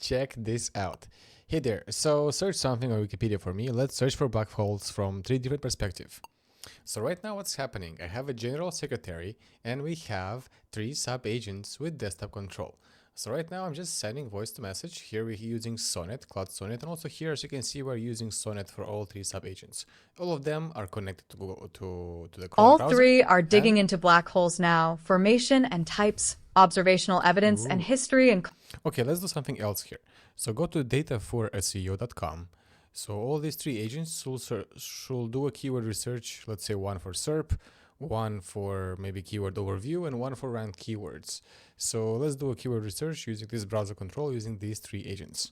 Check this out. Hey there, so search something on Wikipedia for me. Let's search for black holes from 3 different perspectives. So right now what's happening? I have a general secretary and we have 3 sub-agents with desktop control. So right now I'm just sending voice to message. Here we're using Sonnet, Claude Sonnet, and also here as you can see we're using Sonnet for all 3 sub-agents. All of them are connected to Google, to the Chrome All browser. 3 are digging into black holes now: formation and types, observational evidence, and history and... Okay, let's do something else here. So go to DataForSEO.com. So all these 3 agents should do a keyword research, let's say one for SERP, one for maybe keyword overview, and one for ranked keywords. So let's do a keyword research using this browser control using these 3 agents.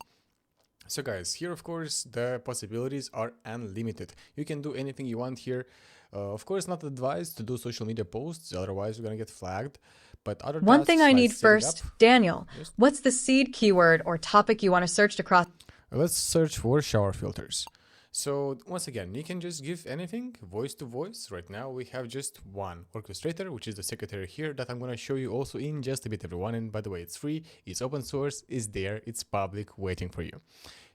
So guys, here of course the possibilities are unlimited. You can do anything you want here. Of course, not advised to do social media posts, otherwise you're gonna get flagged. But other One tasks thing I like need setting first, up, Daniel, what's the seed keyword or topic you want to search across? let's search for shower filters. So once again, you can just give anything voice to voice. Right now we have just one orchestrator, which is the secretary here, that I'm going to show you also in just a bit, everyone. And by the way, it's free, it's open source, it's there, it's public, waiting for you.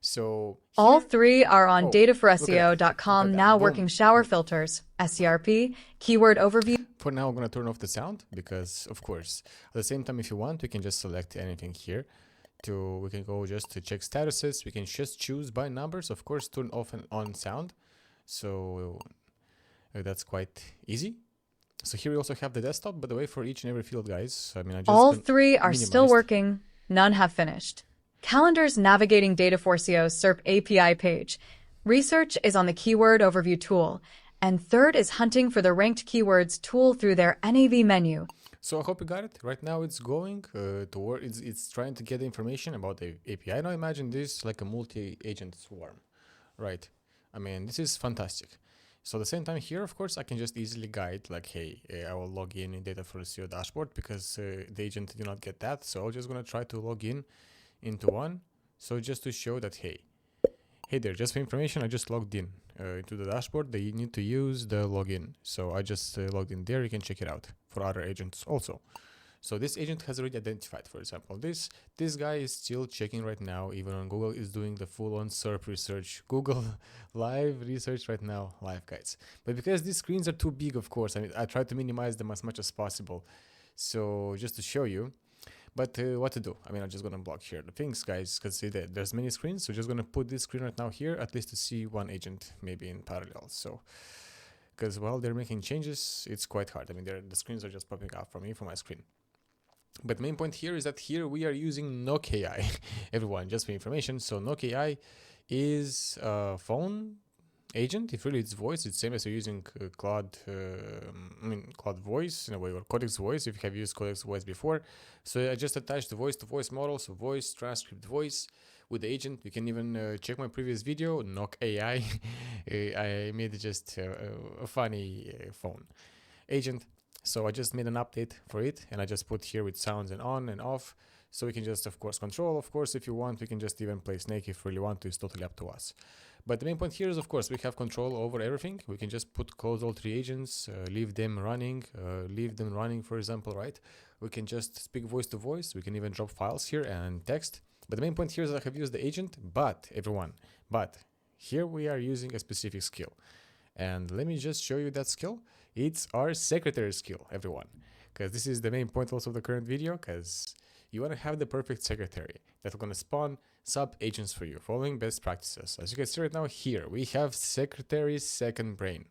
So here, All 3 are on DataForSEO.com now, Boom. working shower filters, SERP, keyword overview. For now, I'm going to turn off the sound because, of course, at the same time, if you want, we can just select anything here. We can go just to check statuses. We can just choose by numbers, of course, turn off and on sound. So that's quite easy. So here we also have the desktop, by the way, for each and every field, guys. I mean, I just All 3 are still working. None have finished. Calendars navigating DataForSEO's SERP API page. Research is on the keyword overview tool. And third is hunting for the ranked keywords tool through their NAV menu. So I hope you got it. Right now it's going to work. It's trying to get information about the API. Now imagine this like a multi-agent swarm, right? I mean, this is fantastic. So at the same time here, of course, I can just easily guide like, hey, I will log in DataForSEO dashboard because the agent did not get that. So I'm just going to try to log in into one. So just to show that, hey there, just for information, I just logged in into the dashboard. They need to use the login. So I just logged in there. You can check it out for other agents also. So this agent has already identified, for example, this guy is still checking right now. Even on Google is doing the full-on SERP research. Google live research right now, live, guys. But because these screens are too big, of course, I mean, I try to minimize them as much as possible. So just to show you. But what to do? I mean, I'm just going to block here the things, guys, because there's many screens. So just going to put this screen right now here, at least to see one agent maybe in parallel. So, because while they're making changes, it's quite hard. I mean, the screens are just popping up for me from my screen. But the main point here is that here we are using NoC.ai, everyone, just for information. So NoC.ai is a phone agent. If really it's voice, it's same as you're using Claude voice in a way, or Codex voice if you have used Codex voice before. So I just attached the voice to voice model, so voice, transcript, voice with the agent. You can even check my previous video, NoC.ai. I made just a funny phone agent. So I just made an update for it and I just put here with sounds and on and off. So we can just, of course, control. Of course, if you want, we can just even play snake if we really want to. It's totally up to us. But the main point here is, of course, we have control over everything. We can just close all 3 agents, leave them running, for example, right? We can just speak voice to voice. We can even drop files here and text. But the main point here is that I have used the agent, but here we are using a specific skill. And let me just show you that skill. It's our secretary skill, everyone. Because this is the main point also of the current video, because you want to have the perfect secretary that's going to spawn sub-agents for you, following best practices. As you can see right now here, we have secretary's second brain.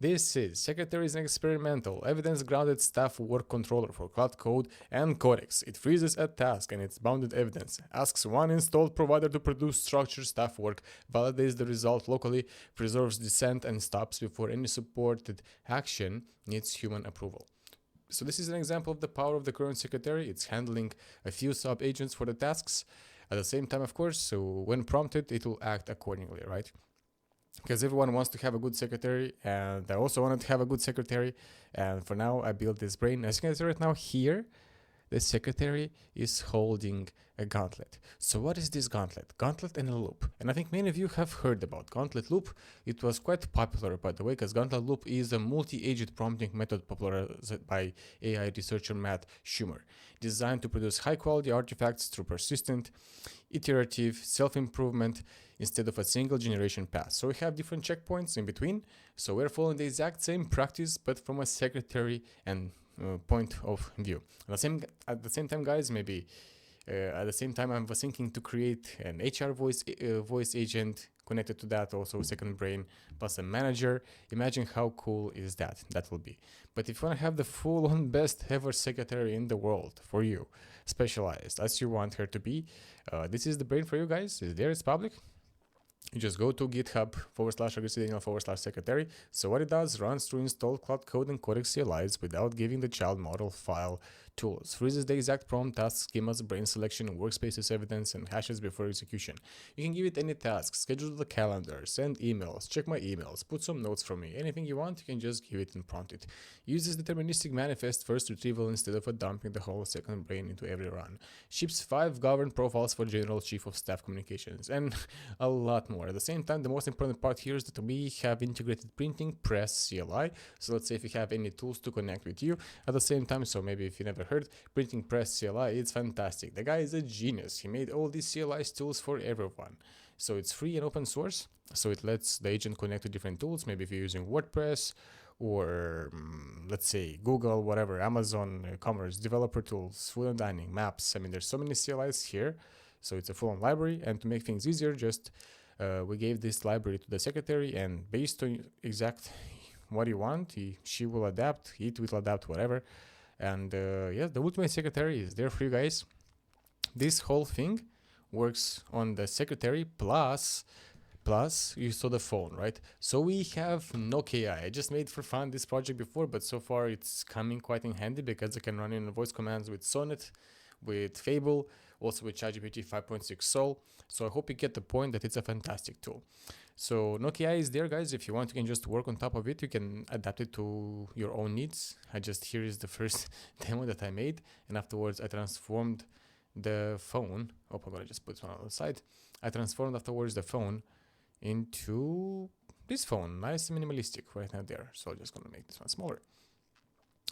This is secretary is an experimental, evidence-grounded staff work controller for Claude Code and Codex. It freezes a task and its bounded evidence, asks one installed provider to produce structured staff work, validates the result locally, preserves dissent, and stops before any supported action needs human approval. So this is an example of the power of the current secretary. It's handling a few sub-agents for the tasks. At the same time, of course, so when prompted, it will act accordingly, right? Because everyone wants to have a good secretary, and I also wanted to have a good secretary. And for now, I built this brain. As you can see right now here, the secretary is holding a gauntlet. So what is this gauntlet? Gauntlet and a loop. And I think many of you have heard about Gauntlet Loop. It was quite popular, by the way, because Gauntlet Loop is a multi-agent prompting method popularized by AI researcher Matt Schumer, designed to produce high-quality artifacts through persistent, iterative self-improvement instead of a single generation path. So we have different checkpoints in between. So we're following the exact same practice, but from a secretary and point of view. At the same time, guys, maybe at the same time I was thinking to create an HR voice agent connected to that, also second brain plus a manager. Imagine how cool is that will be. But if you want to have the full-on best ever secretary in the world for you, specialized as you want her to be, this is the brain for you guys. It's there, it's public. You just go to github/aggressive/secretary. So what it does, runs through installed Claude Code and Codex CLIs without giving the child model file tools, freezes the exact prompt, tasks, schemas, brain selection, workspaces evidence, and hashes before execution. You can give it any tasks, schedule the calendar, send emails, check my emails, put some notes from me, anything you want, you can just give it and prompt it. Uses deterministic manifest first retrieval instead of dumping the whole second brain into every run. Ships 5 governed profiles for General Chief of Staff Communications, and a lot more. At the same time, the most important part here is that we have integrated printing Press CLI. So let's say if you have any tools to connect with you at the same time, so maybe if you never heard, printing Press CLI, it's fantastic. The guy is a genius. He made all these CLI tools for everyone. So it's free and open source. So it lets the agent connect to different tools. Maybe if you're using WordPress or let's say Google, whatever, Amazon, commerce, developer tools, food and dining, maps. I mean, there's so many CLIs here. So it's a full-on library. And to make things easier, just we gave this library to the secretary, and based on exact what you want, she will adapt, it will adapt, whatever. And yeah, the ultimate secretary is there for you guys. This whole thing works on the secretary plus you saw the phone, right? So we have Nokia. I just made for fun this project before, but so far it's coming quite in handy because I can run in voice commands with Sonnet, with Fable, also with ChatGPT 5.6 Sol. So I hope you get the point that it's a fantastic tool. So Nokia is there, guys. If you want, you can just work on top of it. You can adapt it to your own needs. Here is the first demo that I made, and afterwards I transformed the phone. Oh, I'm gonna just put one on the side. I transformed afterwards the phone into this phone, nice and minimalistic right now there. So I'm just gonna make this one smaller.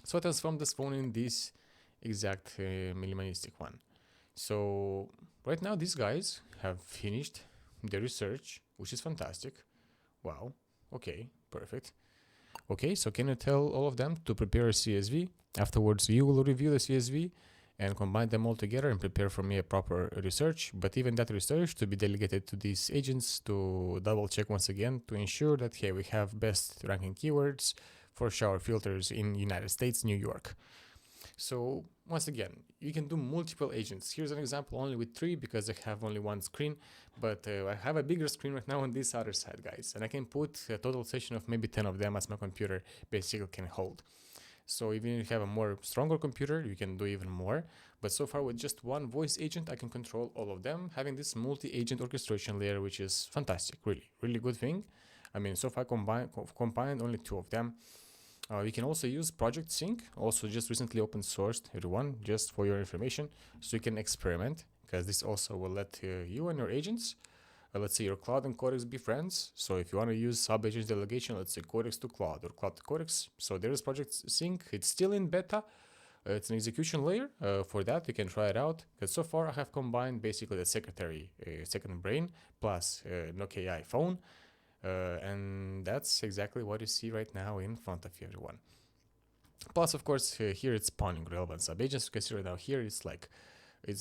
So I transformed this phone in this exact minimalistic one. So right now these guys have finished the research, which is fantastic. Wow. Okay, perfect. Okay, so can you tell all of them to prepare a CSV? Afterwards, you will review the CSV and combine them all together and prepare for me a proper research. But even that research to be delegated to these agents to double check once again to ensure that, hey, we have best ranking keywords for shower filters in United States, New York. So once again, you can do multiple agents. Here's an example only with 3 because I have only one screen, but I have a bigger screen right now on this other side, guys, and I can put a total session of maybe 10 of them as my computer basically can hold. So even if you have a more stronger computer, you can do even more. But so far with just one voice agent, I can control all of them, having this multi-agent orchestration layer, which is fantastic, really good thing. I mean, so far combined only 2 of them. You can also use Project Sync, also just recently open sourced, everyone, just for your information, so you can experiment, because this also will let you and your agents, let's say your Claude and Codex be friends. So if you want to use subagents delegation, let's say Codex to Claude or Claude to Codex, so there is Project Sync. It's still in beta. It's an execution layer. For that, you can try it out, because so far I have combined basically the secretary, second brain, plus Nokia phone. And that's exactly what you see right now in front of everyone. Plus, of course, here it's spawning relevant subagents. You can see right now here it's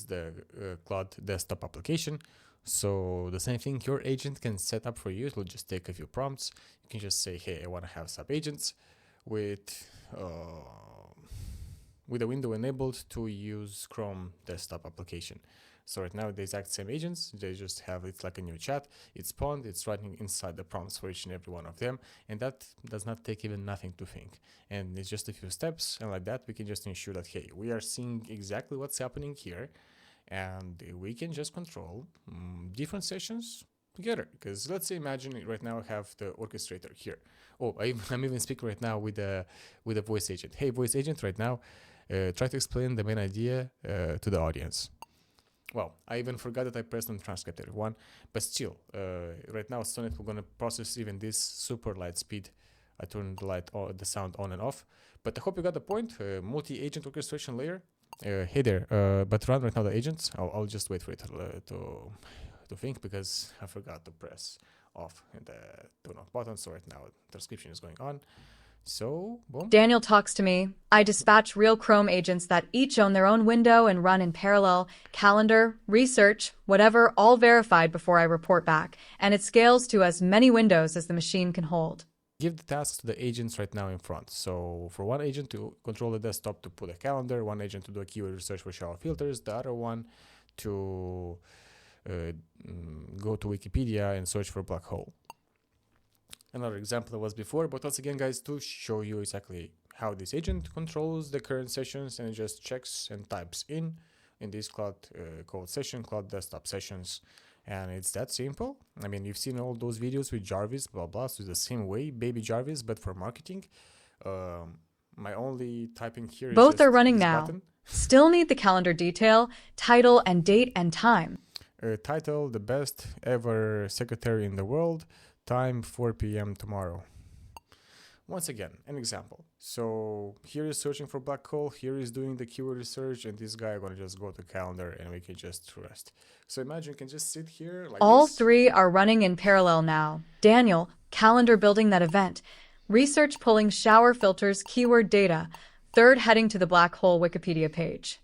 the Claude desktop application. So the same thing your agent can set up for you. It will just take a few prompts. You can just say, hey, I want to have subagents with a window enabled to use Chrome desktop application. So right now the exact same agents, they just have, it's like a new chat, it's spawned, it's running inside the prompts for each and every one of them, and that does not take even nothing to think. And it's just a few steps, and like that we can just ensure that, hey, we are seeing exactly what's happening here, and we can just control different sessions together. Because let's say, imagine right now I have the orchestrator here. Oh, I'm even speaking right now with a voice agent. Hey, voice agent, right now Try to explain the main idea to the audience. Well, I even forgot that I pressed on transcript everyone, but still, right now Sonnet will gonna process even this super light speed. I turned the sound on and off, but I hope you got the point. Multi-agent orchestration layer. Hey there, but run right now the agents. I'll just wait for it to think, because I forgot to press off the do not button. So right now transcription is going on. So, boom. Daniel talks to me. I dispatch real Chrome agents that each own their own window and run in parallel, calendar, research, whatever, all verified before I report back, and it scales to as many windows as the machine can hold. Give the tasks to the agents right now in front. So for one agent to control the desktop to put a calendar, one agent to do a keyword research for shower filters, the other one to go to Wikipedia and search for black hole. Another example that was before, but once again, guys, to show you exactly how this agent controls the current sessions, and it just checks and types in this Cloud Code session, Cloud Desktop sessions, and it's that simple. I mean, you've seen all those videos with Jarvis, blah blah, so it's the same way, baby Jarvis, but for marketing. My only typing here is both are running now. Button. Still need the calendar detail, title and date and time. Title: the best ever secretary in the world. Time 4 p.m. tomorrow. Once again, an example. So here is searching for black hole, here is doing the keyword research, and this guy gonna just go to calendar and we can just rest. So imagine you can just sit here like all this. Three are running in parallel now. Daniel, calendar building that event. Research pulling shower filters, keyword data. Third heading to the black hole Wikipedia page.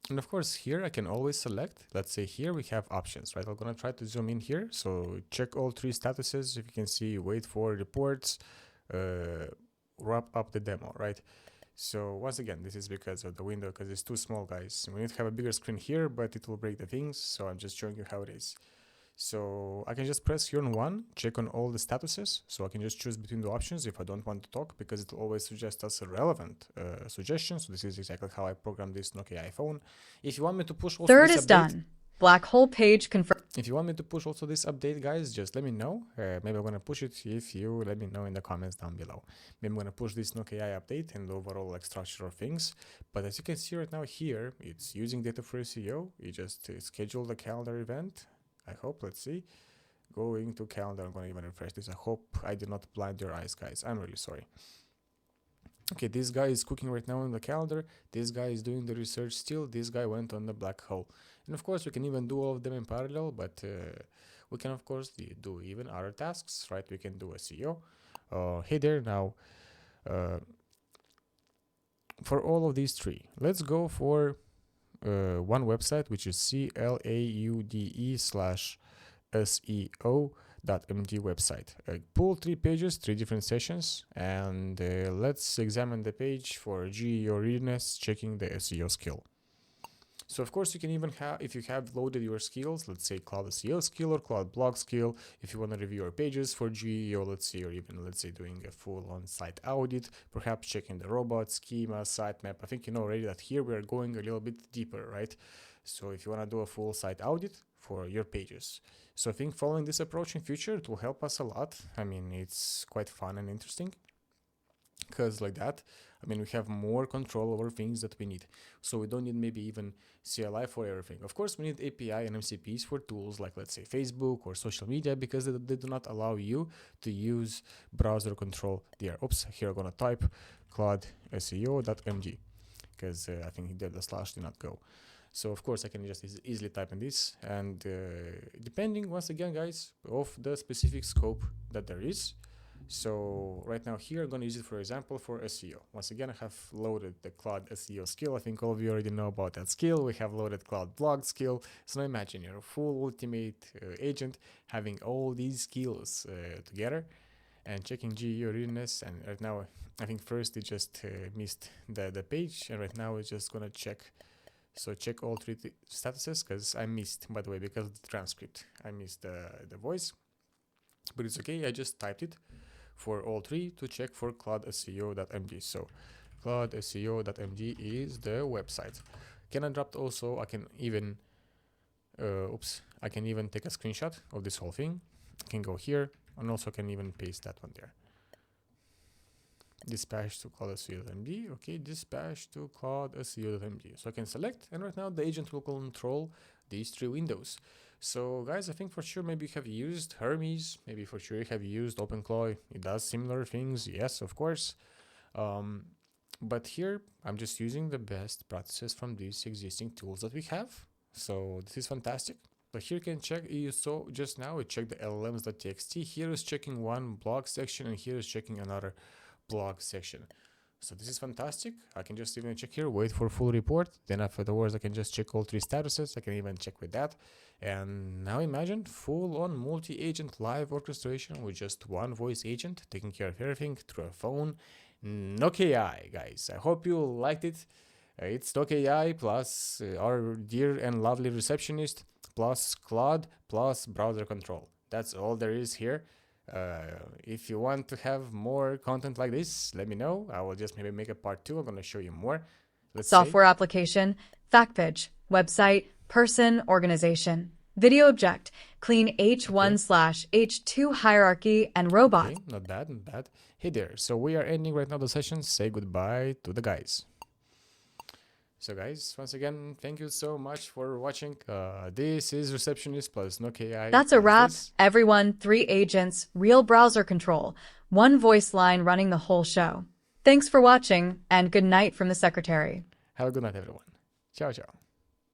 And of course here I can always select, let's say here we have options, right? I'm gonna try to zoom in here. So check all three statuses. If you can see, wait for reports, wrap up the demo, right? So once again, this is because of the window, because it's too small, guys. We need to have a bigger screen here, but it will break the things. So I'm just showing you how it is. So I can just press here on one, check on all the statuses. So I can just choose between the options if I don't want to talk, because it will always suggest us a relevant suggestion. So this is exactly how I programmed this Nokia iPhone. If you want me to push also Third this is update, done. Black hole page confirmed. if you want me to push also this update, guys, just let me know. Maybe I'm gonna push it if you let me know in the comments down below. Maybe I'm gonna push this Nokia update and the overall like structure of things. But as you can see right now here, it's using DataForSEO. You just schedule the calendar event. I hope, let's see. Going to calendar, I'm gonna even refresh this. I hope I did not blind your eyes, guys. I'm really sorry. Okay, this guy is cooking right now on the calendar. This guy is doing the research still. This guy went on the black hole. And of course, we can even do all of them in parallel, but we can, of course, do even other tasks, right? We can do a SEO. Hey there, now, for all of these three, let's go for one website, which is claude/SEO.md website. Pull 3 pages, 3 different sessions, and let's examine the page for GEO readiness, checking the SEO skill. So of course you can even have, if you have loaded your skills, let's say Cloud SEO skill or Cloud blog skill, if you want to review your pages for GEO, let's say, or even let's say doing a full on-site audit, perhaps checking the robot, schema, sitemap. I think you know already that here we are going a little bit deeper, right? So if you want to do a full site audit for your pages. So I think following this approach in future, it will help us a lot. I mean, it's quite fun and interesting, because like that, I mean, we have more control over things that we need. So we don't need maybe even CLI for everything. Of course, we need API and MCPs for tools like, let's say, Facebook or social media, because they do not allow you to use browser control there. Oops, here I'm going to type Claude SEO.md, because I think there the slash did not go. So of course I can just easily type in this, and depending once again, guys, of the specific scope that there is. So right now here I'm going to use it, for example, for SEO. Once again, I have loaded the Cloud SEO skill. I think all of you already know about that skill. We have loaded Cloud blog skill. So now imagine you're a full ultimate agent having all these skills together and checking GEO readiness. And right now, I think first it just missed the page, and right now it's just going to check. So check all 3 statuses, because I missed, by the way, because of the transcript, I missed the voice, but it's okay. I just typed it for all 3 to check for claudeseo.md. So claudeseo.md is the website. Can I drop also? I can even I can even take a screenshot of this whole thing. I can go here, and also can even paste that one there. dispatch to Claude SEO.md. Okay, dispatch to Claude SEO.md. So I can select, and right now the agent will control these three windows. So guys, I think for sure maybe you have used Hermes, maybe for sure you have used OpenClaw. It does similar things, yes, of course. But here I'm just using the best practices from these existing tools that we have. So this is fantastic. But here you can check, you saw just now, it checked the LLMs.txt. Here is checking one blog section, and here is checking another blog section. So this is fantastic. I can just even check here, wait for full report. Then afterwards, I can just check all three statuses. I can even check with that. And now imagine full-on multi-agent live orchestration with just one voice agent taking care of everything through a phone. No AI, guys. I hope you liked it. It's Doc AI plus our dear and lovely receptionist plus Claude plus browser control. That's all there is here. If you want to have more content like this, let me know. I will just maybe make a part 2. I'm going to show you more. Software application, fact pitch, website, person, organization, video object, clean H1/H2 hierarchy, and robot. Okay, not bad, not bad. Hey there. So we are ending right now the session. Say goodbye to the guys. So guys, once again, thank you so much for watching. This is Receptionist plus Nook AI. That's a wrap. Everyone, 3 agents, real browser control, 1 voice line running the whole show. Thanks for watching, and good night from the secretary. Have a good night, everyone. Ciao, ciao.